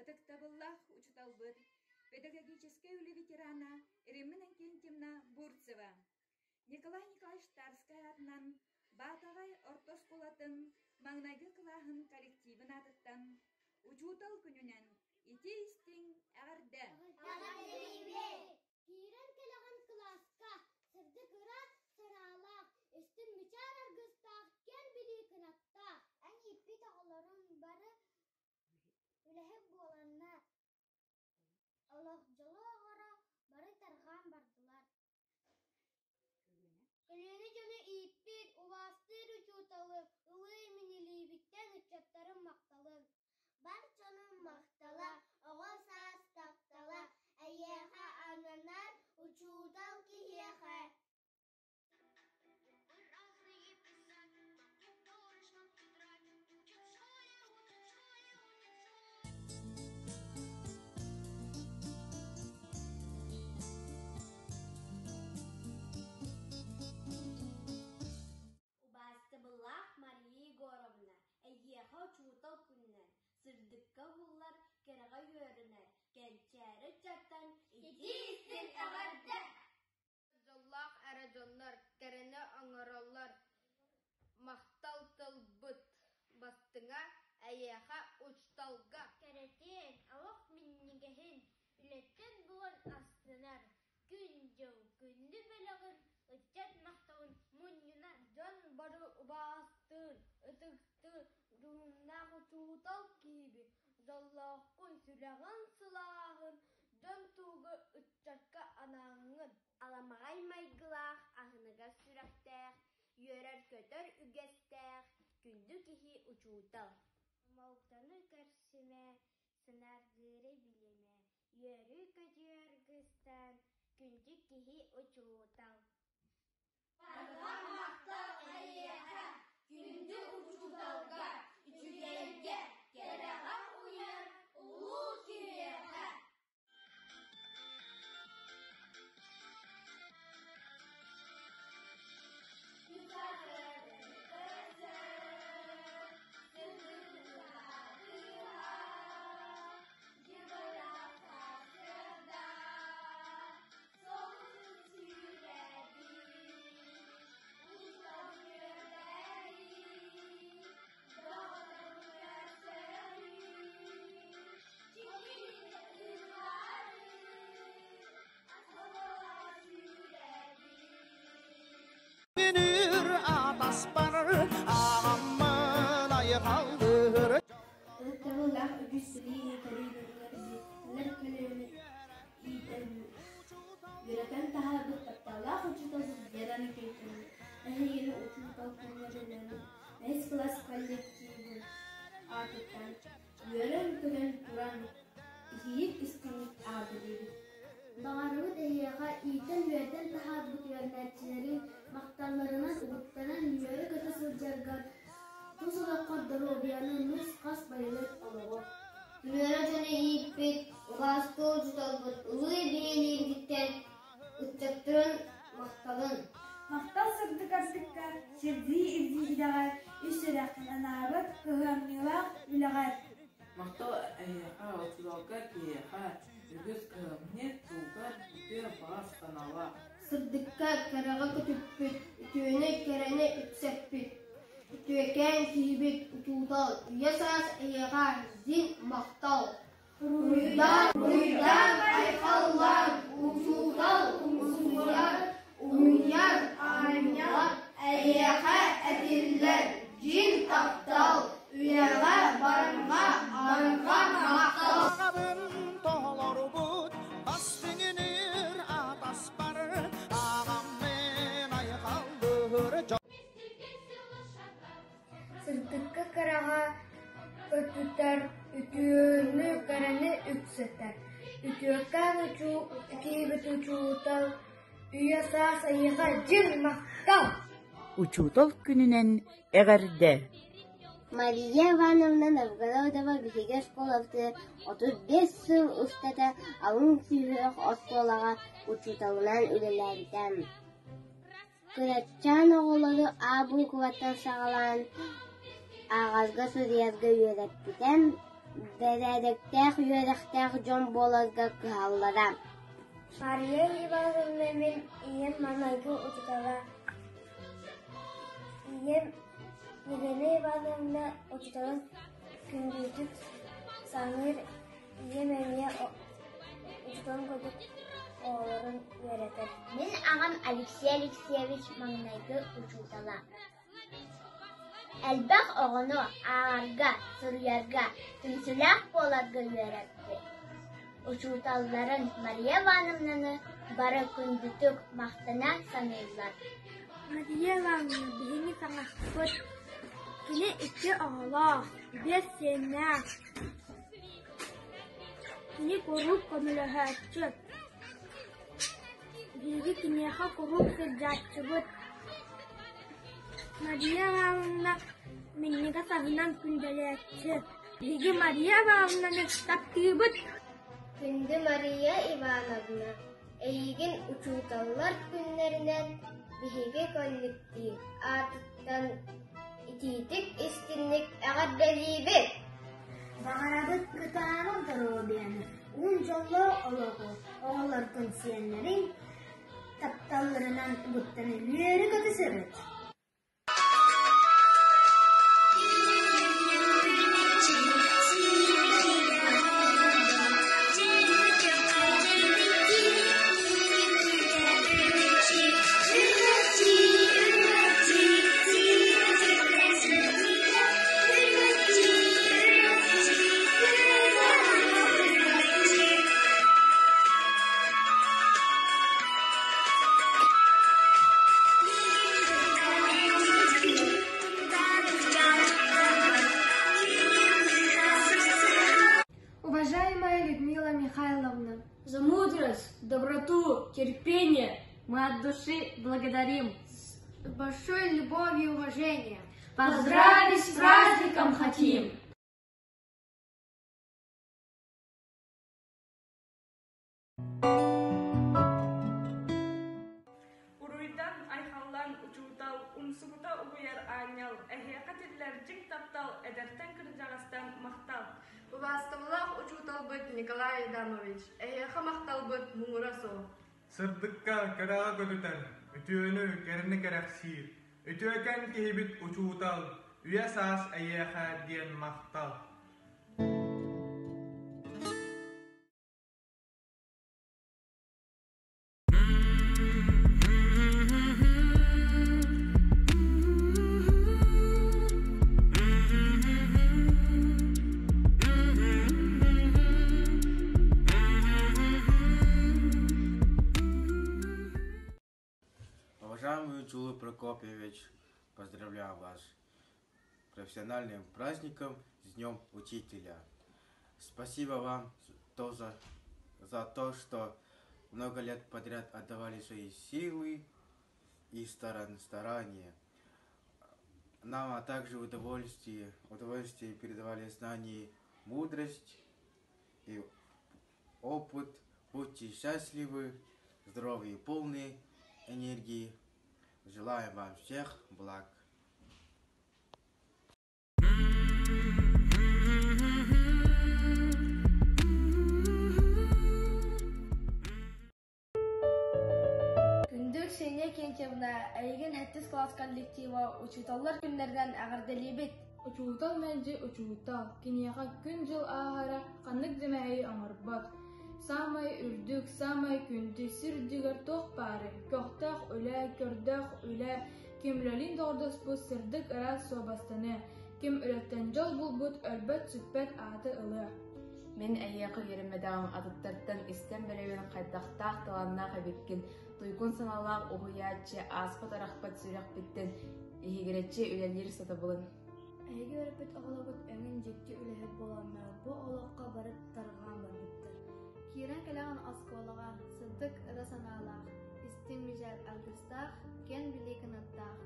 Ытыктабыллах учуталбыт педагогическая үли ветерана Риммина Кентьевна Бурцева. Николай Николаевич Тарская атынан Батагай Ортос Кулатын Маңнайгы кылаһын коллективын атыттан учутал күнүнен ити истиң әгәрдә. Кирен келеген класска сырды кыра сыралак үстін мичар аргыстақ кен били кынатта. Ән иппи тағыларын бары үләһеп боланна. Аллах жолы ағара бары тарған бардылар. Көлені жөні иппит, уластыр учуталы, ұлы минилибиттен үтчаттарын мақталы. Бар жонын мақтала, оға саас таптала, әйеға ананар учутал киеға. Убастыбыллах Мария Егоровна, әйеға учутал күннен, сырдыкка буллар кереға йөрінер, кәнчәрі чаттан ити істен әғарды. Жоллах әрі жонлар, кәріні аңыралар, мақтал тылбыт бастыңа, әйеға учталға. Кәрәтен, алақ миннігіхін, үлеттен бұлан астынар, күн жау, күнді бәліғын, үтчат мақтауын мұнына жон бары ұбастын, үтікті руыннағы чуутал кейбі, жоллақын сүләғын сылағын, жон туғы үтчатқа анаңын. Аламағай майгылақ, ағыныға сүрәқтәқ, йөрәр көтөр үгәстәқ, күнді кехи учуутал. Мауқтаны кәрсіме, сынарғыры білеме, йөрі көтөргістан, күнді кехи учуутал. Барған мақтал әйеға, күнді учуталға, үчүгерге, кереға уяр, ұлу киреға. Ытыктабыллах үгүстүлии калиберлер көлөмү ийдерми. Юракан тахабыт тапталах учуталбыт яраны кейтени. Әйгені учутал күнлерінен әс класс коллективі атыттан. Юрен көген туран ихиик искамит ады дейді. Бағарыбыт әйеға ийтен үйерден тахабыт үйернәтчілерін мақталарынан ұғыттанан үйері көті сылжарған Тусула қаддару бияны нұс қас байлет олығы. Үйері жөне иппет, ұғасты учуталбыт, ұлы бейелегдіктен үтчаттырын мақталын. Мақтал сырдык артыкка, серди ирди идағар, үсірәқін анабыт, кығамнилақ үлағар. Мақтал әйеға, отудалға кейеға, үгіз кығамне туғар, үтер бағас қанала. Сырдыкка кәраға көтіппет, үтіөне кәрәне үтсәппет. Үтіөкен кейбет ұтудал, үйесас әйеға зин мақтал. Руйдан айқаллар, ұтудал, ұмсуяр, ұмияр, айняр, әйеға әділлер, жин таптал, үйеға барынға, арынға мақтал. Сырдыкка караға өтүтер, үтүөнү кәрәне үтсетер. Үтүөккән учу, кейбет учуутал, үйесас айыға жин мақтал. Учутал күнүнен әгәрдә. Мария Ивановна Новгородова бихиге школавты 35 сыл устата алын сүйек осколаға учуталынан үлелерден. Күрәтчан оғылары абу кuvаттан сағалан ағазға сөз язғы үйереттен бәдәдіктәк үйеріқтәк жон болазға кыһаллара. Мария Ивановна мен ием манайгы учутала. Ием Елена Ивановна учуталын күндүтүк саңыр ием әмия учуталын көдік оғыларын өретер. Мен ағам Алексей Алексеевич манайгы учутала. Әлбәқ оғыны ағарға, сұрыярға, түнсіләқ боларғы өретті. Учуталларын Мария Ивановнаны бары күндүтүк мақтана саныйлар. Мария Ивановна бігіні саңақпыт. Кені үкі оғылақ, бес сеннәк. Кені көруп көміліғатчыт. Бігі кенеға көруп сыржатчыбыт. Мария Ивановна меннеге сағынан күнделәтчі. Бігі Мария Ивановнаны таптыбыт. Күнді Мария Ивановна әйген учуталлар күнлерінен бігі көлікті артықтан ититік істінлік әғаддәлейбет. Бағарабыт кытанын тұру бәні. Он жолы олығы оғылар күнсиенлерін тапталарынан бұттаны лері көтісіріт. Уважаемая Людмила Михайловна, За мудрость, доброту, терпение мы от души благодарим. С большой любовью и уважением. Поздравить с праздником хотим! Уруйдан айхаллан учутал, умсугута угуяр анял, эхиакатиллер жик таптал, эдертен кыржагастан мактал. Убастымлах учутал быт Николай Адамович, эхеха мақтал быт муңурасо. Сырдыкка карага көтүтен, үтүөнү керини керексир. Үтүөкен кихибит учуутал, үйе саас эйеха диен мактал. Уважаемый Джулий Прокопьевич, поздравляю вас с профессиональным праздником, с Днем Учителя. Спасибо вам за то, что много лет подряд отдавали свои силы и старания. Нам, а также удовольствие передавали знания, мудрость и опыт. Будьте счастливы, здоровы и полны энергии. Желаю вам всех благ. Күндүк Ксения Кентьевна, әйген 7 класс коллектива учуталлар күннерден әгәрделебет. Учутал мәнже учутал. Кинеға күн жыл ағара қанық демәйі аңырбат. Самай үрдік, самай күнді сірдігер тоқ бары. Көқтақ үлә, көрдақ үлә. Кемлелин дордыс бұл сірдік ырас собастаны. Кем үлеттен жол бұл бұд әлбәт сүппәт аты ылы. Мен әйеқы еремедағым атыттарттан істен бәрәуін қайдақтақ таланна қабеккен. Туйкун саналақ ұғыячы аспат арақпат сүрек біттен. Ехегеретче үләлер саты бұлын. Әйге өріпіт оғылабыт өңін жетті үләхет боламы. Бұл олыққа барып тарған бар біттір. Кирен кәләғын асколаға, сырдық ыры саналақ. Истин мүжәл алгыстақ, кен білейкін аттақ.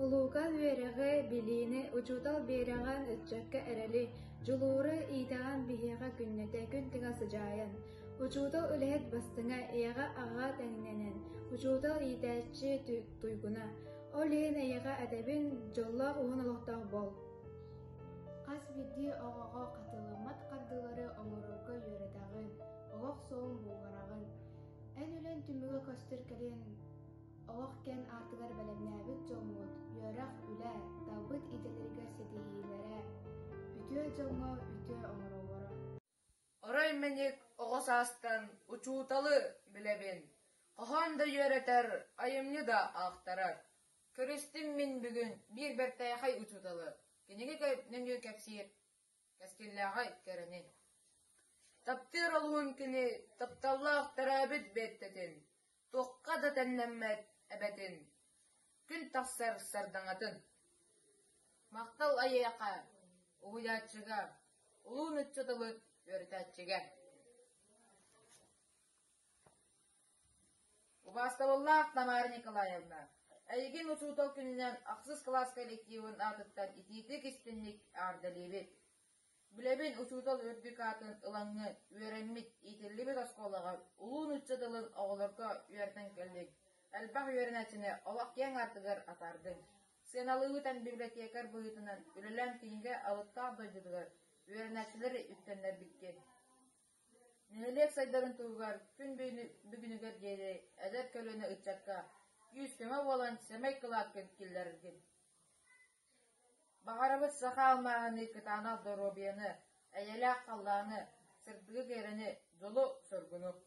Улука вереғі білейіні учутал береған үтчәкке әрәлі. Жулуры итаған бихеға күннеті күн тіға сыжайын. Учутал үләхет бастыңа еға аға тәңненен. Учутал итәтші туйгуна. Ол ең еға әдәбін жоллақ уғын олықтақ бол. Қас кити оҕоҕо қатылымат қардылары оҥорорго үөретаҕын, олох соон буuгараҕын. Эн үлэн түмүгө көстөр кэлин олох кен артыгар бэлэмнээбит дьоҥмут, үөрэх үлэ, талбыт ителерге сетиһиилэрэ, үтүө дьоҥҥо үтүө оҥороворо. Орой меник оҕосаастан учууталы билебин. Хоһон да үөретер, айымны да аахтарар. Көрүстүм мин бүгүн бир бертайхай учууталы. Кенеге нөҥү кэпсиир, кэскиллээхай кэрэнин. Таптыр олуун кини тапталлаах тараабыт бэттэтин. Туохха да тэннэммэт эбэтин. Күн тахсар сардаҥатын. Мактал айыаха, угуяачыга, улуун уччуталыт үөрэтаачыга. Убастабыллаах Тамара Николаевна. Әйген учуутал күнінен ақсыз класс коллективын атыттан итиитик истинник ардалибит. Билебин учуутал үрдүк атын ылаңы үөрэммит итиллибит осколаға улуун уччатылын оголорко үөртен келдик. Әлбақ үөрэнәчіне олақ кең артыгар атардың. Сыналыытан библиотекар бұйытынан үлілән кейінге алытта дойдыдығар үөрэнәчілері үттенлер биткен. Нелек сайдарын туғар күн бүгінігер дейді әдер көліні үтчатқа Yüzüme olan semey kılatkın killergin. Bağarabıt sağa almağını kıtanal dorobiyanı, eyelak kallağını, sırtığı gerini, dolu sorgunu.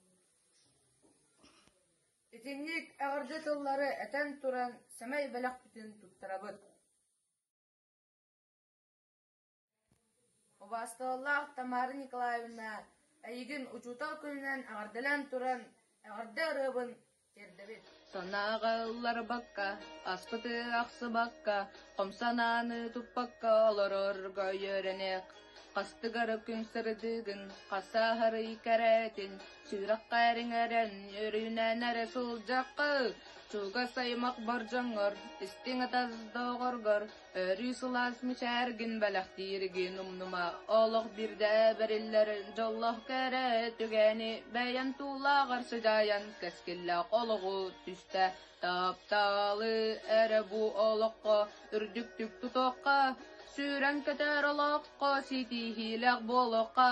İtinlik ağırdı tılları eten turan semey belak bitin tuttarabıt. Obastığallah Tamara Nikolaevna, eygin uçutal külünen ağırdılan turan ağırdı arabın kerdebit. Санағылар баққа, аспыты ақсы баққа, қомсананы тұппаққа олорорға үйеренек. Қастығары күн сырдығын, қасағыры икәрәтін, сүйраққа әріңәрен, өрінен әрі сұлжаққа. Чуға саймақ бар жаңғыр, істің атаздығырғыр, өрі сұлас мүшәргін бәләқтиргін ұмнума. Олық бірді бірілерін жоллық кәрі түгәні, бәйін тулағыр сұжайын, кәскілләқ олығы түсті. Тапталы әрі бұ олыққа, үрдіктік тұтыққа, сүрен көтер олыққа, сетихиләқ болыққа.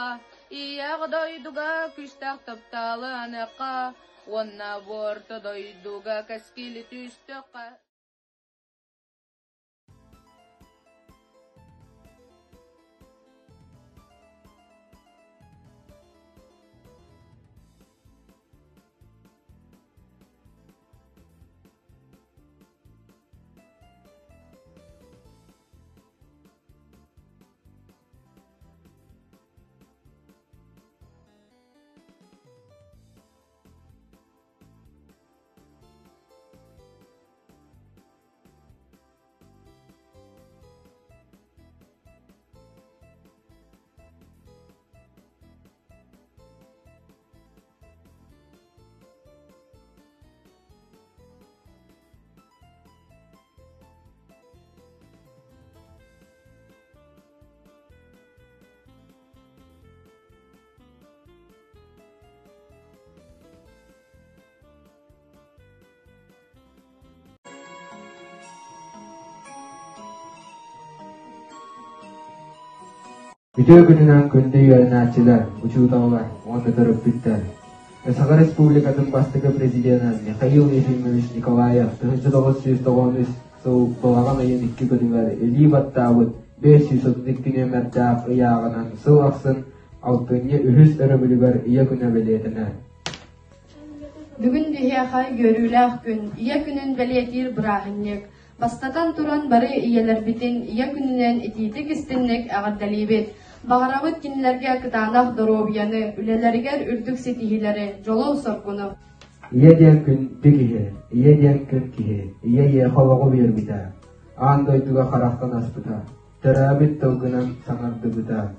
Ияқ дойдуға күштәқ тапталы аныққа, Онна борта дойдуга каскили түстөқа. Video gününden күнді yöneticiler, uçuğdağlar, onu tırıp bitter. Sağa Respublika'nın bastığı prezidenti Mikhail Efimович Nikolayev 1993 doğalan ayın 2 günüver 50 battağıt 532 nömerdağ ıyağının sıl aksın altını ühüs örümülüver iya güne beliyetine. Bugün düheyakay görülək gün, iya günün beliyetir bırahinlik. Bastatan turan barı iyeler bitin iya gününen ititik istinlik ağırdalibet. Bağırabıt kinlerge kıtanaq dorobiyanı, ülelerger ürdük setihileri, jolu sorgunu. Iya diyen gün dikihe, iya diyen gün kihe, iya ye havağı vermida. An doyduga karaktan aspıda, terabit tolgunan sanardı bıda.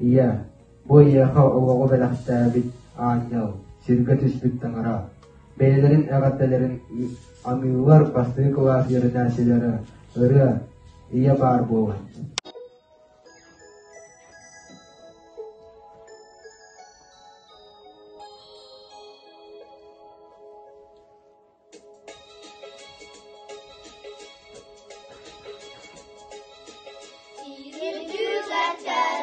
Iya, bu iya havağı belaktabit anyal, sirga tüspüt tanara. Beylerin ağaddelerin anılar bastığı kılas yerinasileri, ırı, iya bar boğun. Sirgin düzelter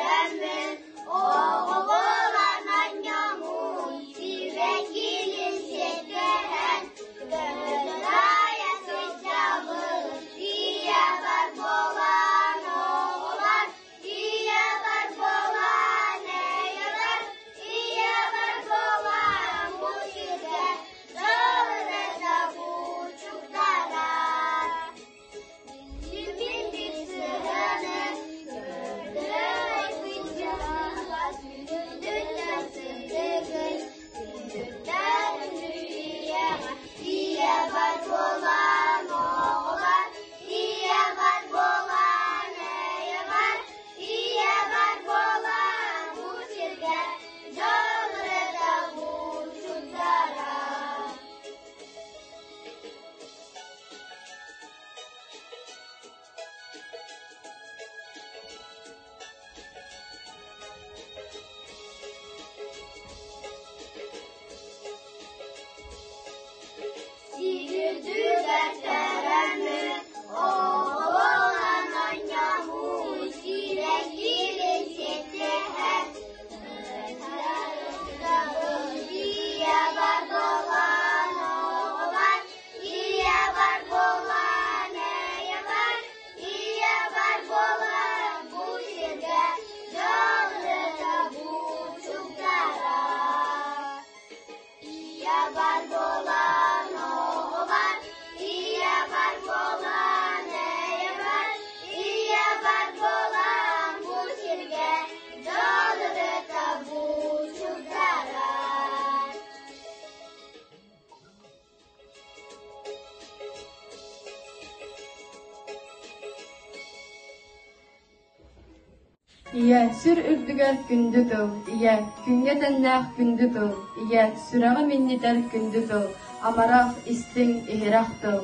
Ия, сүр үрдүгер күндү тыл. Ия, күнге тәннәк күндү тыл. Ия, сүрәгы миннитер күндү тыл. Амарақ истин ихирах тыл.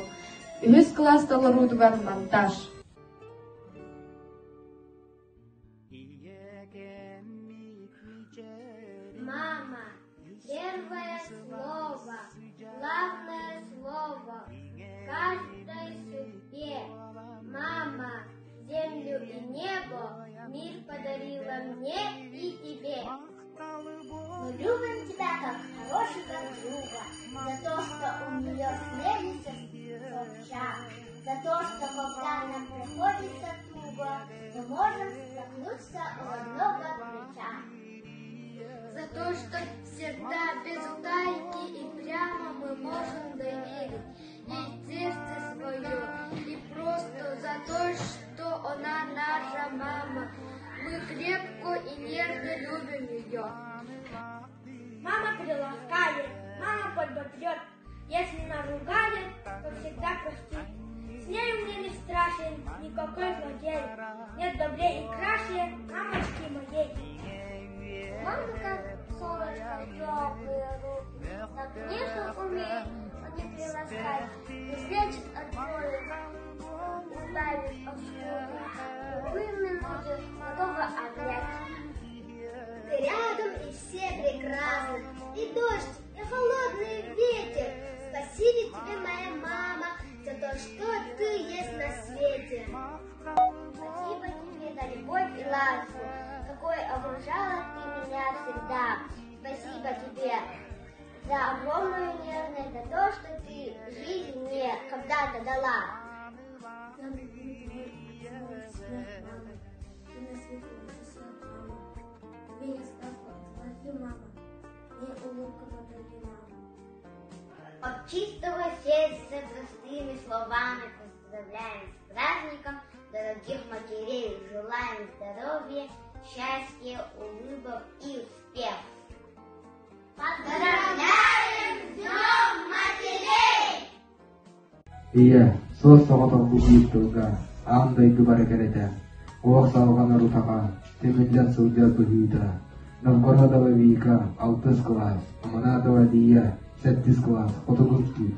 Үһүс класс таларудугар монтаж. Мама, первое слово, главное слово в каждой судьбе. Мама, землю и небо мир подарила мне и тебе. Мы любим тебя как хорошего друга, за то, что у нее сменится душа, за то, что когда нам приходится туго, мы можем столкнуться у одного плеча. За то, что всегда без утайки и прямо мы можем доверить ей сердце свое. И просто за то, что она наша мама, мы крепко и нежно любим ее. Мама приласкает, мама подбодрет, если наругает, то всегда простит. С нею мне не страшен никакой злодей, нет добрее и краше мамочки моей. Мама как солнышко, теплые руки, так нежно умеет они приласкать, и свечет откроет, избавит от скуки, любые минуты готова обнять. Ты рядом и все прекрасны, и дождь, и холодный ветер. Спасибо тебе, моя мама, за то, что ты есть на свете. Спасибо тебе за любовь и ласку, какой окружала ты меня всегда. Спасибо тебе за огромную нежность, за то, что ты жизнь мне когда-то дала. От чистого сердца простыми словами поздравляем с праздником дорогих матерей. Желаем здоровья, счастья, улыбок и успехов. Поздравляем с Днем Матерей! Ия, сос соғатан бұғып тұлға, аңдай күбары кәреді. Оқ салған ұрутаға, темендер сұлда бұғыда. Новгородова Вика, 6 класс, Аманатова Дия, 7 класс, Фотографский.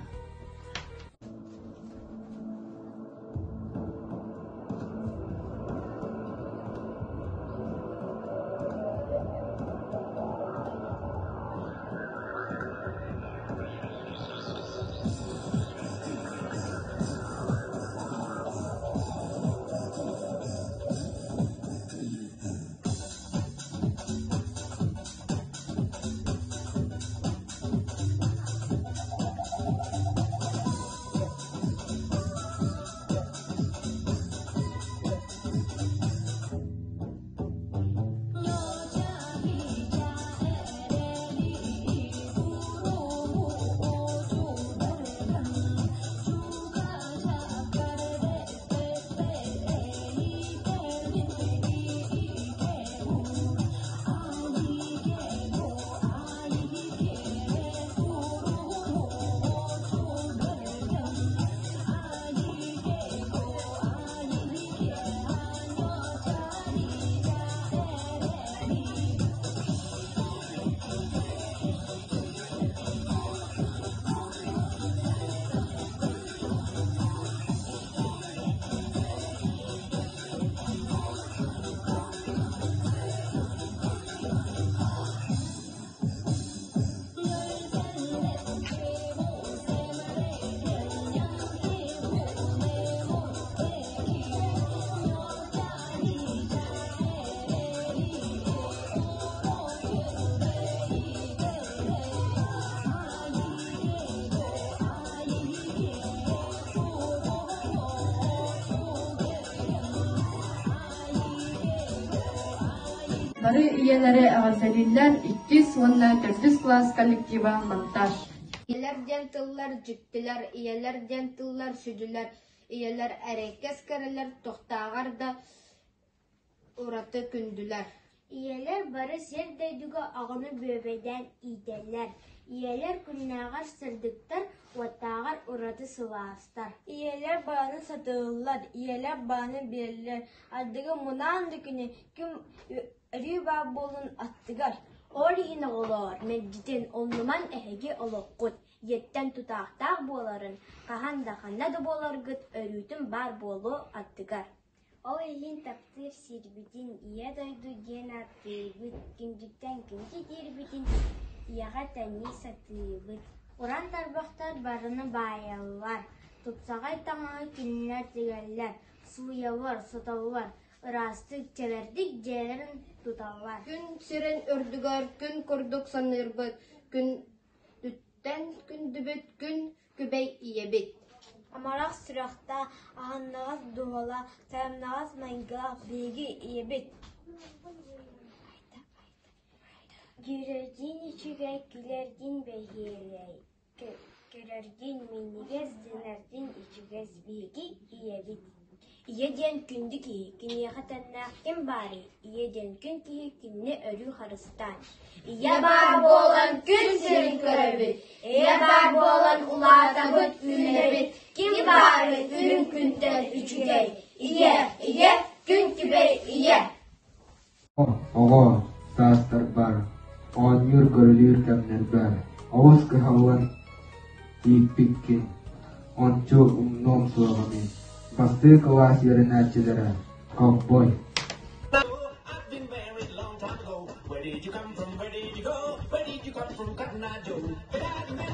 Бары иеләре әгәзәлилләр 2-4 класс коллектива монтаж. Иеләрдән тыллар җиттеләр, иеләрдән тыллар сүдүләр, иеләр әрәкәс кәрәләр, тохтагар да ураты күндүләр. Iyeler barı ser daydıga ağını böbeden iyiderler. Iyeler künnağar sırdıktar, vatağar uratı sıvastar. Iyeler bağını satığırlar, iyeler bağını verirler. Addığı munan dükünü kim rüba bolun attıgar. Orihine olur, mecciten onluman ehegi olukkut. Yetten tutaqtaq boların, kahanda da bolar gıt örütün bar bolu attıgar. O elin taptır sirbitin, iya doydu gen attı, gündükten gündü dirbitin, iyağa tanni satı. Oran tarbaqtar barını bayallar, tutsağay tağı kinler digerler, suya var, sotavar, ırastık çeverdik celerin tutallar. Gün siren ördügar, gün kurduk sanırbıt, gün dütten gün dübüt, gün kübey iyebit. Amarak sırakta ağannağız doğala, sayamnağız mayga bilgi iyebit. Girerdin içige, gülerdin behirey. Girerdin minigez, dinerdin içigez bilgi iyebit. İyeden kündü ki, kiniyaha tannaq kim bari. İyeden kün ki, kimne örü harıstan. İye bar boğulan gün sirin köröbüt. İye bar boğulan ulata güt ünlebit. Kim bari ün künden üçügey. İye, gün kibey iye. Oğo, sağıstar bar. Onur görülür kemler bar. Oğuz kıhavan, ipikkin. Oncu umnom suağamin. Pasti kelas yerine cedera. Cowboy. Where did you come from? Where did you go? Where did you come from, Cotton Eye Joe? Cotton Eye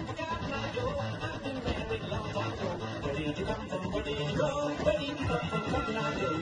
Joe, I've been married a long time ago. Where did you come from? Where did you go? Where did you come from, Cotton Eye Joe?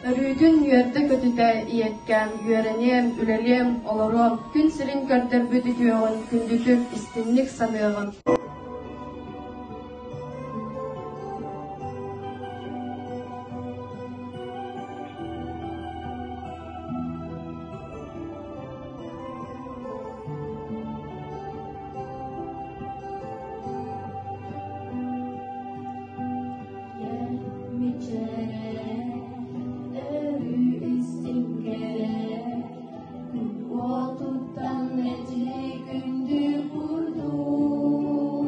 Örüyün yerde kötüde iyetken, yürenem, ülelem, olurum, gün sirin gördür büdüdüğün, gündütük istinlik sanığın. Tutan eci gündü kurdu.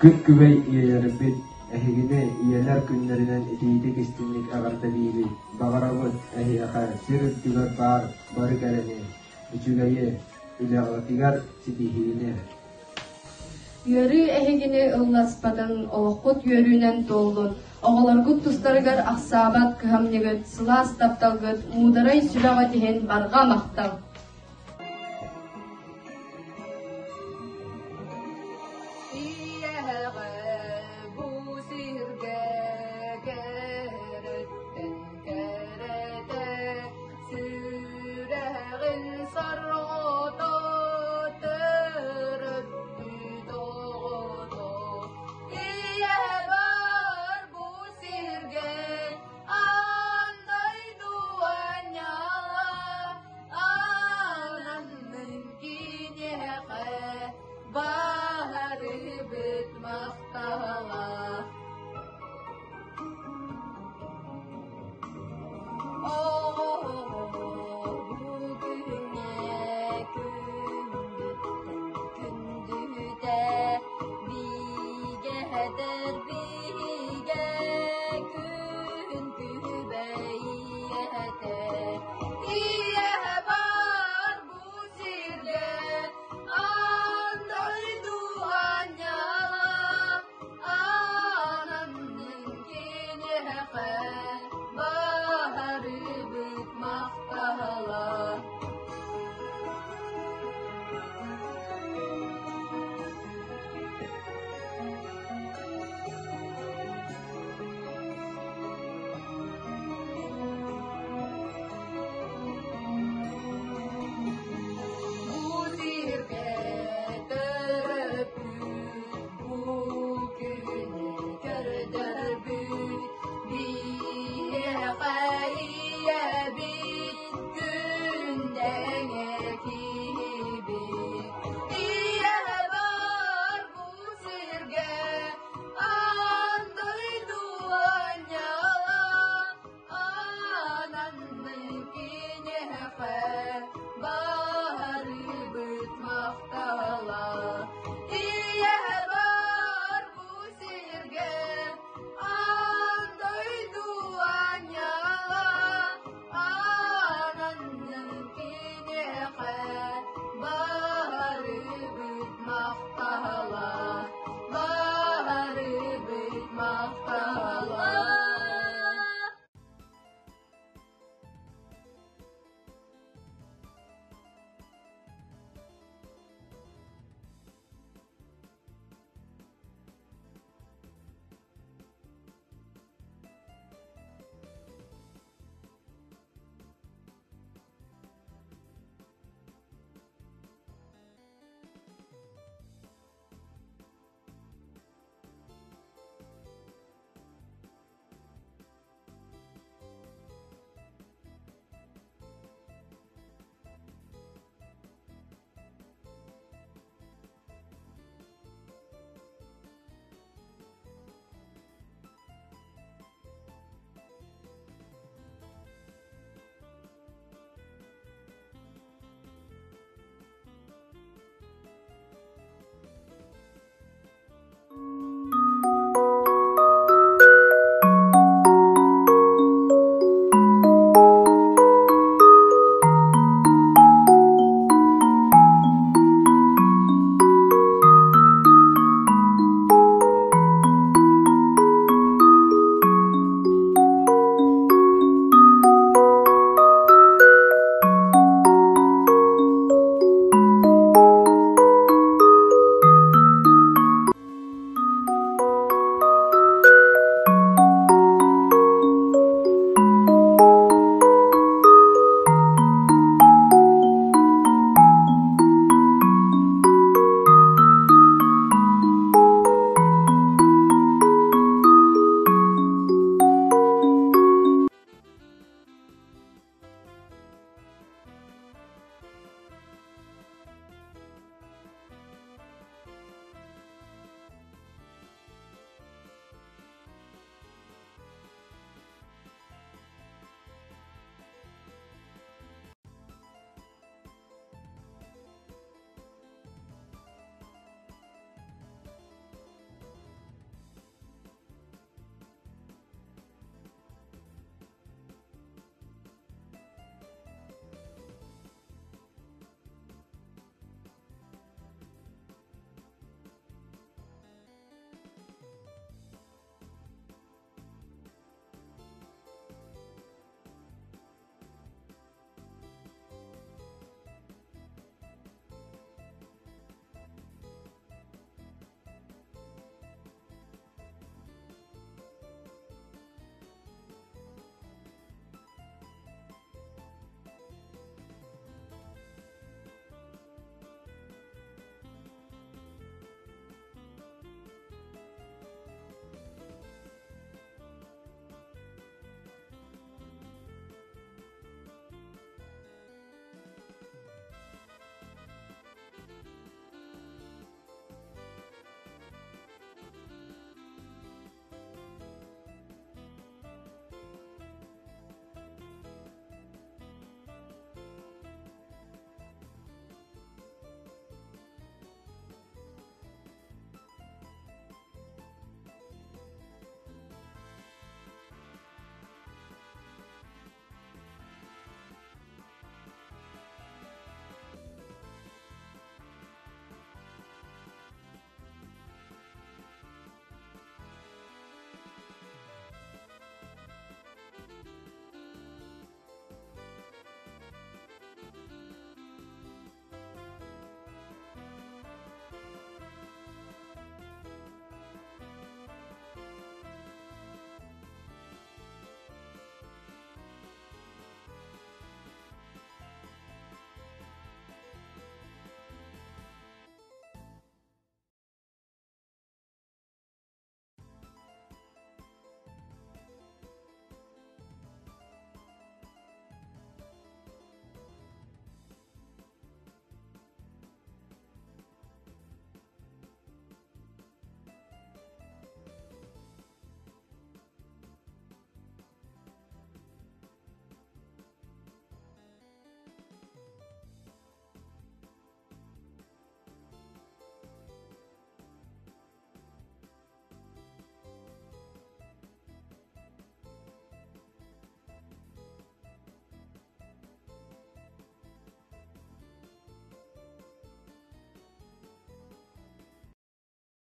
Күт күбей иелербит, әһигіне иелер күннерінен итейдік істінlik ағарда бейбі. Бағарабыт әхияқа сир үттігер бары кәліне. Үчүгәйе үләғатигар ситихине. Йөрү әһигіне ылласпатын олоққут йөрүнен толдун. Оғыларгут тустарыгар ақсабат кыхамнегіт, сылас тапталгыт, мударай сүліға тихен барға мақтал.